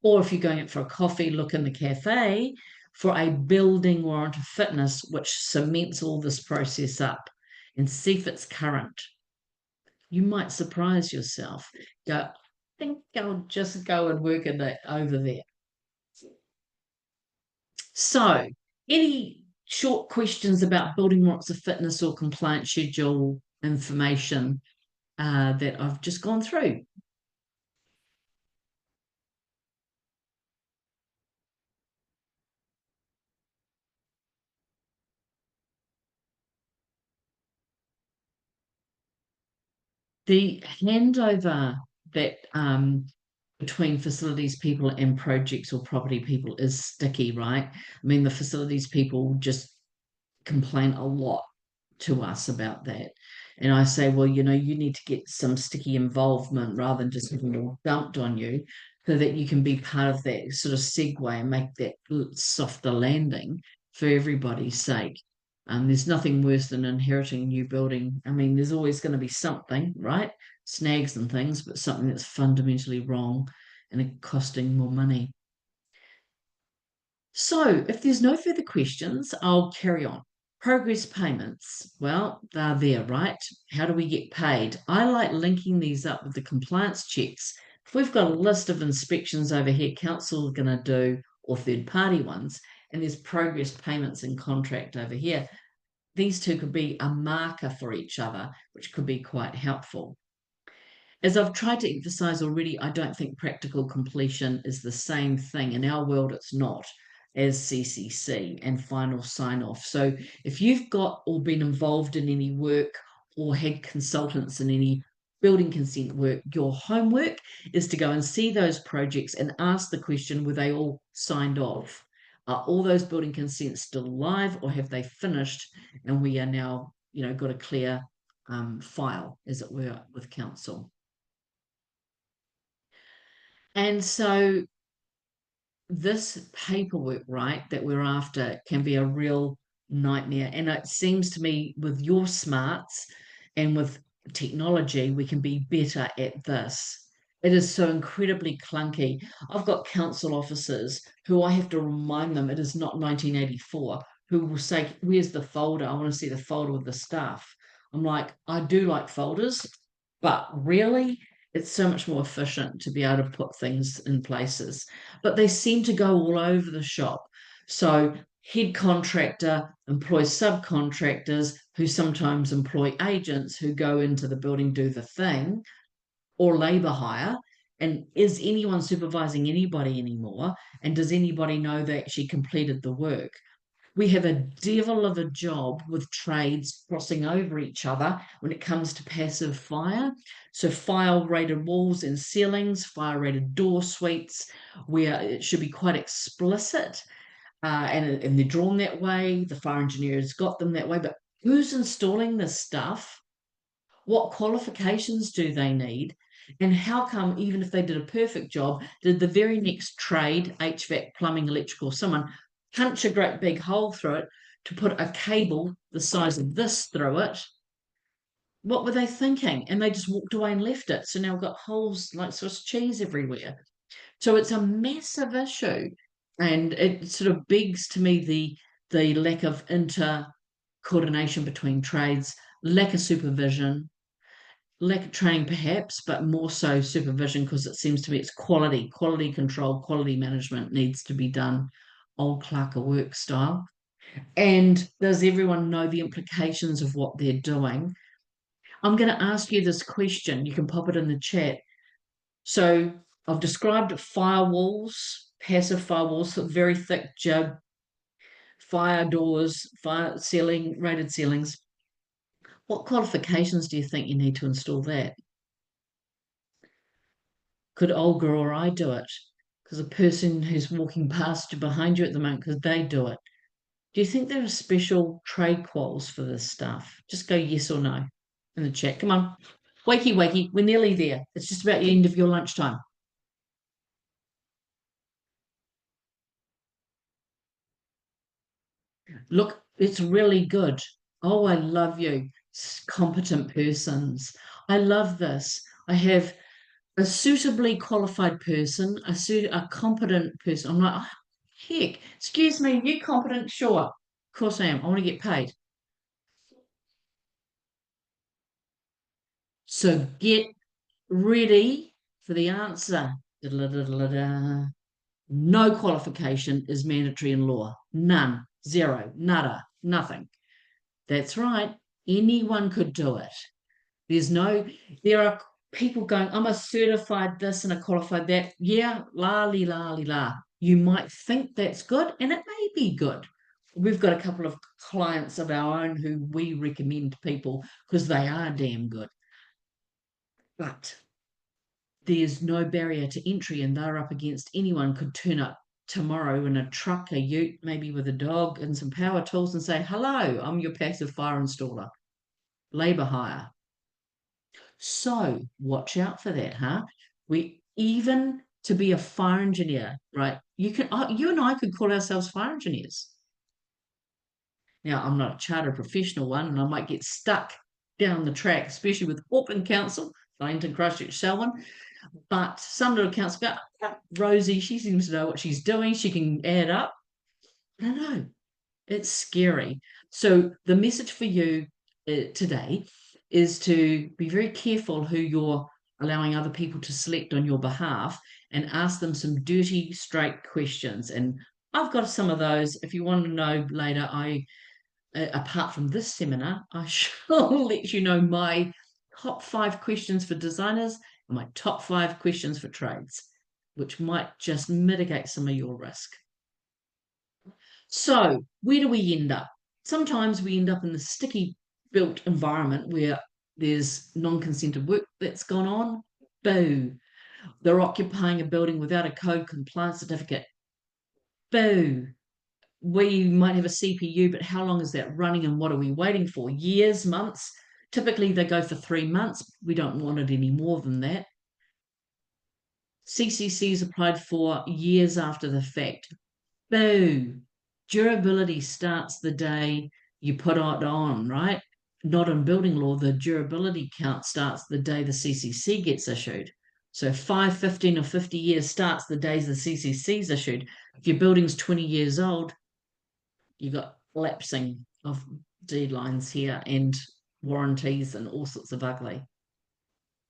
or if you're going out for a coffee, look in the cafe for a building warrant of fitness which cements all this process up and see if it's current. You might surprise yourself. Go, think I'll just go and work in it over there. So, any short questions about building warrants of fitness or compliance schedule information that I've just gone through? The handover that between facilities people and projects or property people is sticky, right? I mean, the facilities people just complain a lot to us about that. And I say, well, you need to get some sticky involvement rather than just having it all dumped on you, so that you can be part of that sort of segue and make that softer landing for everybody's sake. There's nothing worse than inheriting a new building. I mean, there's always going to be something, right? Snags and things, but something that's fundamentally wrong and it costing more money. So if there's no further questions, I'll carry on. Progress payments. Well, they're there, right? How do we get paid? I like linking these up with the compliance checks. If we've got a list of inspections over here, council are going to do, or third-party ones, and there's progress payments in contract over here, these two could be a marker for each other, which could be quite helpful. As I've tried to emphasize already, I don't think practical completion is the same thing. In our world, it's not, as CCC and final sign off. So if you've got or been involved in any work or had consultants in any building consent work, your homework is to go and see those projects and ask the question, were they all signed off? Are all those building consents still live, or have they finished? And we are now, got a clear file, as it were, with council. And so this paperwork, right, that we're after can be a real nightmare. And it seems to me with your smarts and with technology, we can be better at this. It is so incredibly clunky. I've got council officers who I have to remind them it is not 1984, who will say, where's the folder? I want to see the folder with the stuff. I'm like, I do like folders, but really, it's so much more efficient to be able to put things in places. But they seem to go all over the shop. So head contractor employs subcontractors who sometimes employ agents who go into the building, do the thing, or labor hire. And is anyone supervising anybody anymore? And does anybody know they actually completed the work? We have a devil of a job with trades crossing over each other when it comes to passive fire. So fire rated walls and ceilings, fire rated door suites, where it should be quite explicit, and they're drawn that way. The fire engineer has got them that way, but who's installing this stuff? What qualifications do they need? And how come, even if they did a perfect job, did the very next trade, HVAC, plumbing, electrical, someone punch a great big hole through it to put a cable the size of this through it? What were they thinking? And they just walked away and left it. So now we've got holes like Swiss cheese everywhere. So it's a massive issue. And it sort of begs to me the lack of inter coordination between trades, lack of supervision, lack of training perhaps, but more so supervision, because it seems to me it's quality control, quality management needs to be done old clerk of work style. And does everyone know the implications of what they're doing? I'm going to ask you this question. You can pop it in the chat. So I've described firewalls, passive firewalls, very thick jib, fire doors, fire ceiling, rated ceilings. What qualifications do you think you need to install that? Could Olga or I do it? Because a person who's walking past you behind you at the moment, could they do it? Do you think there are special trade quals for this stuff? Just go yes or no in the chat. Come on. Wakey, wakey. We're nearly there. It's just about the end of your lunchtime. Look, it's really good. Oh, I love you. Competent persons. I love this. I have a suitably qualified person, a competent person. I'm like, oh, heck, excuse me, you competent? Sure. Of course I am. I want to get paid. So get ready for the answer. Da-da-da-da-da. No qualification is mandatory in law. None. Zero. Nada. Nothing. That's right. Anyone could do it. There are people going, I'm a certified this and a qualified that. Yeah, la li la li la. You might think that's good, and it may be good. We've got a couple of clients of our own who we recommend people because they are damn good. But there's no barrier to entry, and they're up against anyone could turn up tomorrow in a truck, a ute, maybe with a dog and some power tools and say, hello, I'm your passive fire installer, labor hire. So watch out for that, huh? Even to be a fire engineer, right? You and I could call ourselves fire engineers. Now, I'm not a chartered professional one, and I might get stuck down the track, especially with Auckland Council, Wellington, Christchurch, Selwyn. But some little council go, oh, Rosie, she seems to know what she's doing. She can add up. I don't know. It's scary. So the message for you today is to be very careful who you're allowing other people to select on your behalf, and ask them some dirty, straight questions. And I've got some of those. If you want to know later, apart from this seminar, I shall let you know my top 5 questions for designers and my top 5 questions for trades, which might just mitigate some of your risk. So where do we end up? Sometimes we end up in the sticky built environment where there's non-consented work that's gone on. Boo. They're occupying a building without a code compliance certificate. Boo. We might have a CPU, but how long is that running and what are we waiting for? Years, months? Typically they go for 3 months. We don't want it any more than that. CCC is applied for years after the fact. Boo. Durability starts the day you put it on, right? Not in building law. The durability count starts the day the CCC gets issued. So 5, 15 or 50 years starts the days the CCC is issued. If your building's 20 years old, you got lapsing of deadlines here and warranties and all sorts of ugly.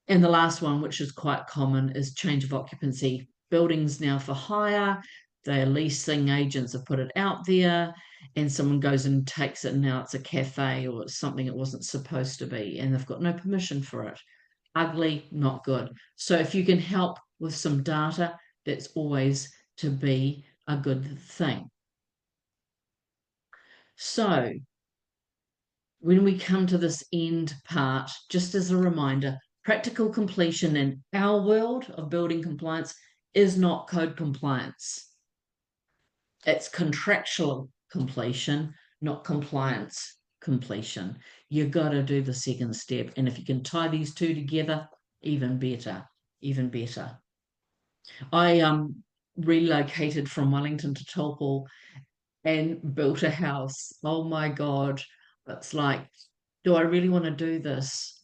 And the last one, which is quite common, is change of occupancy. Buildings now for hire, their leasing agents have put it out there, and someone goes and takes it, and now it's a cafe or it's something it wasn't supposed to be, and they've got no permission for it. Ugly, not good. So if you can help with some data, that's always to be a good thing. So when we come to this end part, just as a reminder, practical completion in our world of building compliance is not code compliance. It's contractual completion, not compliance completion. You've got to do the second step. And if you can tie these two together, even better, even better. I relocated from Wellington to Taupo and built a house. Oh my God. It's like, do I really want to do this?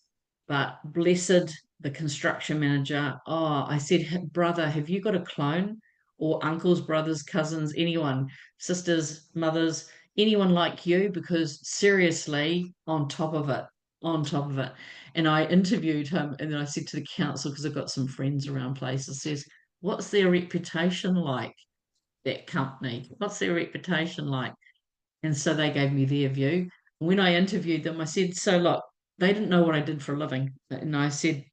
But blessed the construction manager. Oh, I said, brother, have you got a clone? Or uncles, brothers, cousins, anyone, sisters, mothers, anyone like you? Because seriously, on top of it. on top of it. And I interviewed him, and then I said to the council, because I've got some friends around places, says, what's their reputation like, that company? What's their reputation like? And so they gave me their view. When I interviewed them, I said, so look, they didn't know what I did for a living. And I said,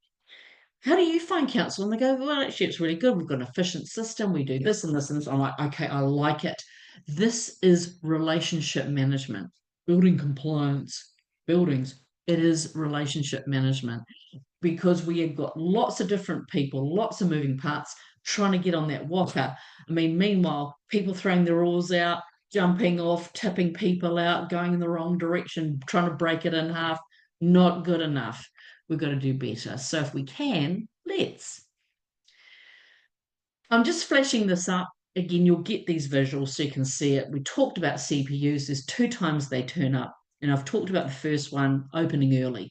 how do you find council? And they go, well, actually, it's really good. We've got an efficient system. We do this and this and this. I'm like, okay, I like it. This is relationship management, building compliance, buildings. It is relationship management, because we have got lots of different people, lots of moving parts trying to get on that whopper. I mean, meanwhile, people throwing their oars out, jumping off, tipping people out, going in the wrong direction, trying to break it in half, not good enough. We've got to do better. So if we can, let's. I'm just flashing this up. Again, you'll get these visuals so you can see it. We talked about CPUs. There's 2 times they turn up. And I've talked about the first one, opening early.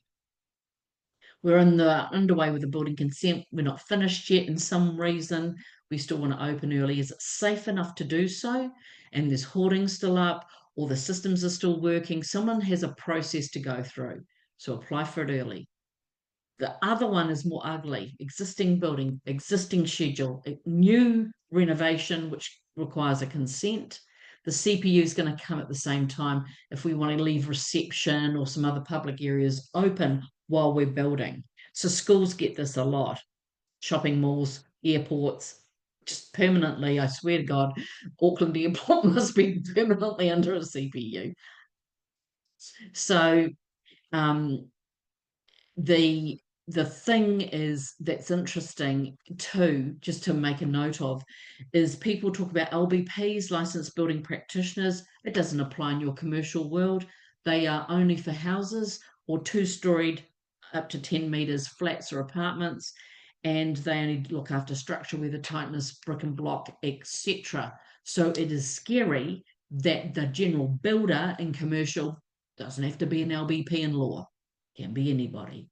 We're underway with the building consent. We're not finished yet. In some reason, we still want to open early. Is it safe enough to do so? And there's hoarding still up, or the systems are still working. Someone has a process to go through. So apply for it early. The other one is more ugly. Existing building, existing schedule, new renovation, which requires a consent. The CPU is going to come at the same time if we want to leave reception or some other public areas open while we're building. So schools get this a lot. Shopping malls, airports, just permanently, I swear to God, Auckland Airport must be permanently under a CPU. So the thing is that's interesting too, just to make a note of, is people talk about LBPs, licensed building practitioners. It doesn't apply in your commercial world. They are only for houses or 2-storied up to 10 meters flats or apartments, and they only look after structure, weather tightness, brick and block, etc. So it is scary that the general builder in commercial doesn't have to be an LBP in law, can be anybody.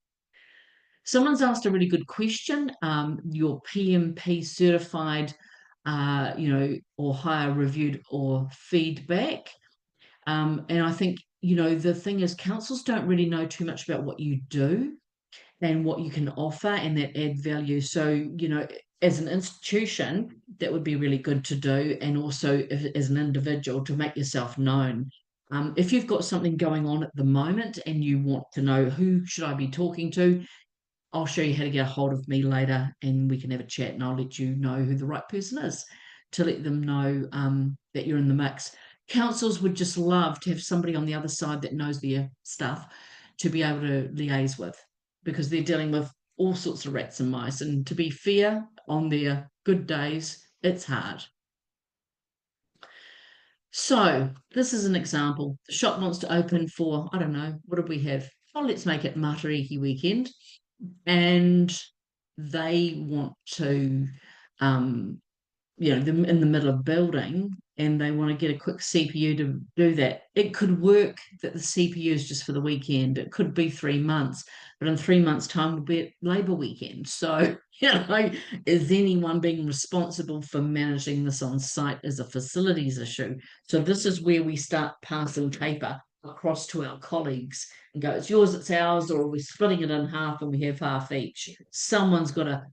Someone's asked a really good question. Your PMP certified, or higher reviewed or feedback. And I think, the thing is, councils don't really know too much about what you do and what you can offer and that add value. So, as an institution, that would be really good to do. And also as an individual, to make yourself known. If you've got something going on at the moment and you want to know who should I be talking to, I'll show you how to get a hold of me later and we can have a chat, and I'll let you know who the right person is to let them know that you're in the mix. Councils would just love to have somebody on the other side that knows their stuff to be able to liaise with, because they're dealing with all sorts of rats and mice. And to be fair, on their good days, it's hard. So this is an example. The shop wants to open for, I don't know, what did we have? Oh, let's make it Matariki weekend. And they want to, them in the middle of building, and they want to get a quick CPU to do that. It could work that the CPU is just for the weekend. It could be 3 months, but in 3 months' time will be at Labour weekend. So, is anyone being responsible for managing this on site as a facilities issue? So this is where we start passing paper across to our colleagues and go, it's yours, it's ours, or we're splitting it in half and we have half each. Someone's got to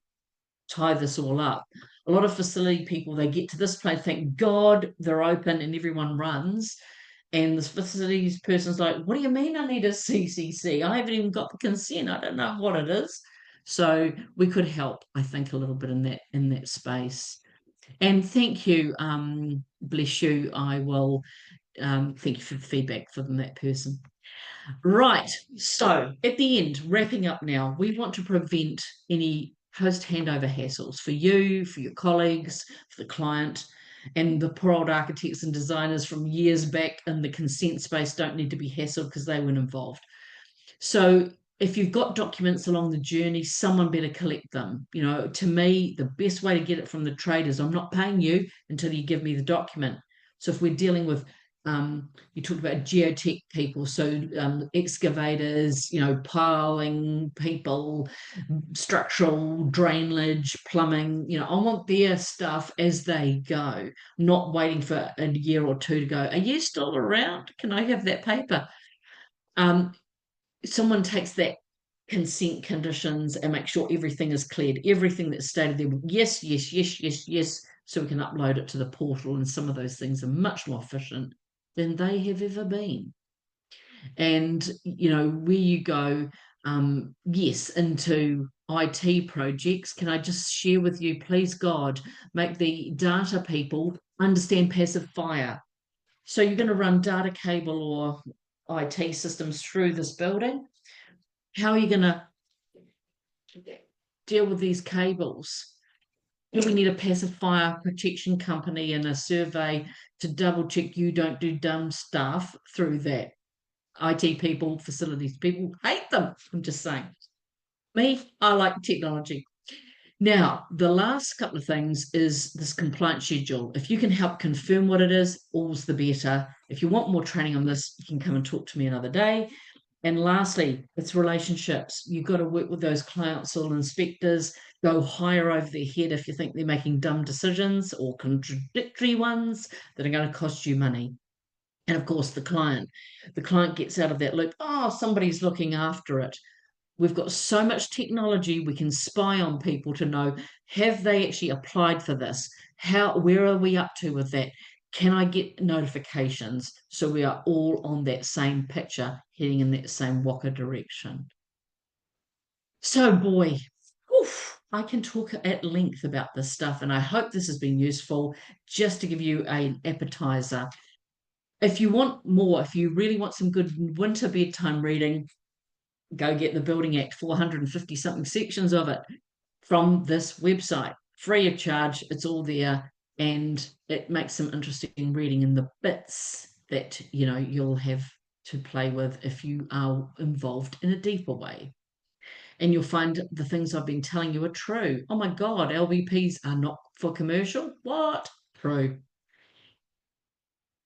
tie this all up. A lot of facility people, they get to this place, thank God they're open and everyone runs. And the facilities person's like, what do you mean I need a CCC? I haven't even got the consent. I don't know what it is. So we could help, I think, a little bit in that space. And thank you, bless you. I will thank you for the feedback from that person. Right, so at the end, wrapping up now, we want to prevent any post-handover hassles for you, for your colleagues, for the client, and the poor old architects and designers from years back in the consent space don't need to be hassled because they weren't involved. So if you've got documents along the journey, someone better collect them. To me, the best way to get it from the trade is I'm not paying you until you give me the document. So if we're dealing with you talked about geotech people, so excavators, piling people, structural drainage, plumbing, I want their stuff as they go, not waiting for a year or two to go, are you still around? Can I have that paper? someone takes that consent conditions and make sure everything is cleared, everything that's stated there, yes, yes, yes, yes, yes, so we can upload it to the portal, and some of those things are much more efficient than they have ever been. And where you go, yes, into IT projects, can I just share with you, please God, make the data people understand passive fire. So you're going to run data cable or IT systems through this building. How are you going to deal with these cables? Do we need a passive fire protection company and a survey to double check you don't do dumb stuff through that? IT people, facilities people hate them. I'm just saying. Me, I like technology. Now, the last couple of things is this compliance schedule. If you can help confirm what it is, all's the better. If you want more training on this, you can come and talk to me another day. And lastly, it's relationships. You've got to work with those council inspectors, go higher over their head if you think they're making dumb decisions or contradictory ones that are going to cost you money. And of course, the client gets out of that loop. Oh, somebody's looking after it. We've got so much technology, we can spy on people to know, have they actually applied for this? Where are we up to with that? Can I get notifications so we are all on that same picture, heading in that same Waka direction? So, boy, oof, I can talk at length about this stuff, and I hope this has been useful just to give you an appetizer. If you want more, if you really want some good winter bedtime reading, go get the Building Act, 450 something sections of it from this website, free of charge. It's all there, and it makes some interesting reading in the bits that you'll have to play with if you are involved in a deeper way. And you'll find the things I've been telling you are true. Oh my God, LBPs are not for commercial. What? True.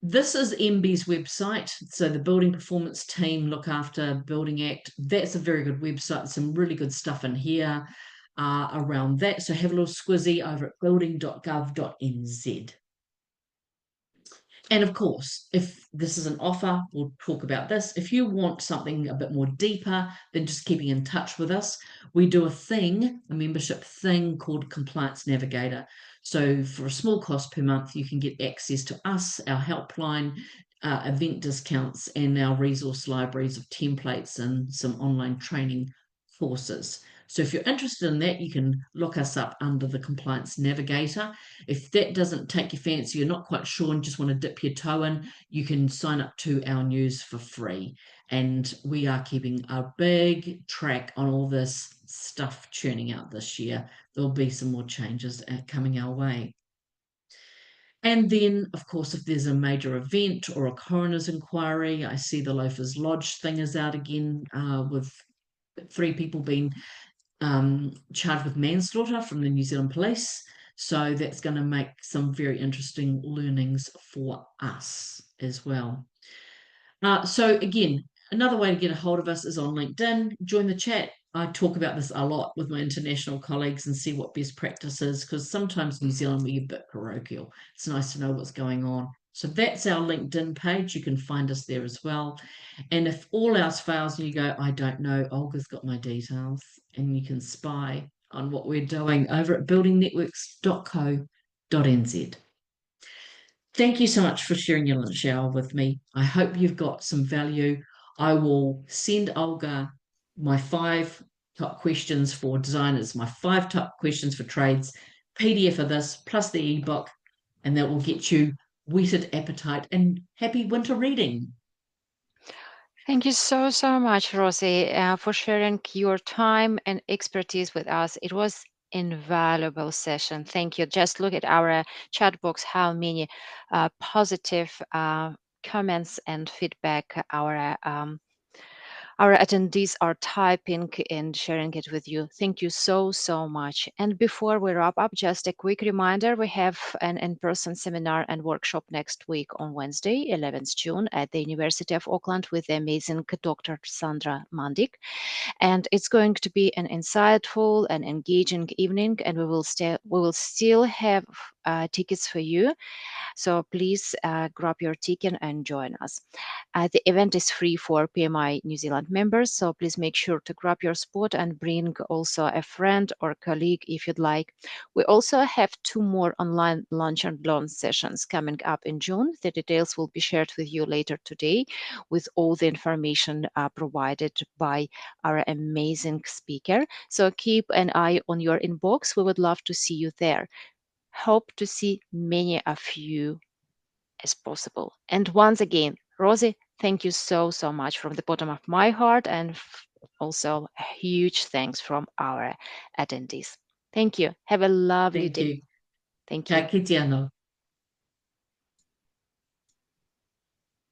This is MB's website. So the Building Performance Team look after Building Act. That's a very good website. Some really good stuff in here around that. So have a little squizzy over at building.gov.nz. And of course, if this is an offer, we'll talk about this. If you want something a bit more deeper than just keeping in touch with us, we do a membership thing called Compliance Navigator. So for a small cost per month, you can get access to us, our helpline, event discounts, and our resource libraries of templates and some online training courses. So if you're interested in that, you can look us up under the Compliance Navigator. If that doesn't take your fancy, you're not quite sure and just want to dip your toe in, you can sign up to our news for free. And we are keeping a big track on all this stuff churning out this year. There'll be some more changes coming our way. And then, of course, if there's a major event or a coroner's inquiry, I see the Loafers Lodge thing is out again with 3 people being charged with manslaughter from the New Zealand Police. So that's going to make some very interesting learnings for us as well. So again, another way to get a hold of us is on LinkedIn. Join the chat. I talk about this a lot with my international colleagues and see what best practice is, because sometimes New Zealand we're a bit parochial. It's nice to know what's going on. So that's our LinkedIn page. You can find us there as well. And if all else fails and you go, I don't know, Olga's got my details, and you can spy on what we're doing over at buildingnetworks.co.nz. Thank you so much for sharing your lunch hour with me. I hope you've got some value. I will send Olga my 5 top questions for designers, my 5 top questions for trades, PDF of this, plus the ebook, and that will get you whetted appetite and happy winter reading. Thank you so, so much, Rosie, for sharing your time and expertise with us. It was invaluable session. Thank you. Just look at our chat box, how many positive comments and feedback our attendees are typing and sharing it with you. Thank you so, so much. And before we wrap up, just a quick reminder, we have an in-person seminar and workshop next week on Wednesday, 11th June at the University of Auckland with the amazing Dr. Sandra Mandik. And it's going to be an insightful and engaging evening, and we will still have tickets for you, so please grab your ticket and join us. The event is free for PMI New Zealand members, so please make sure to grab your spot and bring also a friend or colleague if you'd like. We also have 2 more online lunch and learn sessions coming up in June. The details will be shared with you later today, with all the information provided by our amazing speaker. So keep an eye on your inbox. We would love to see you there. Hope to see many of you as possible. And once again, Rosie, thank you so, so much from the bottom of my heart, and also a huge thanks from our attendees. Thank you. Have a lovely Thank day. you. Thank Ka you. kite anō.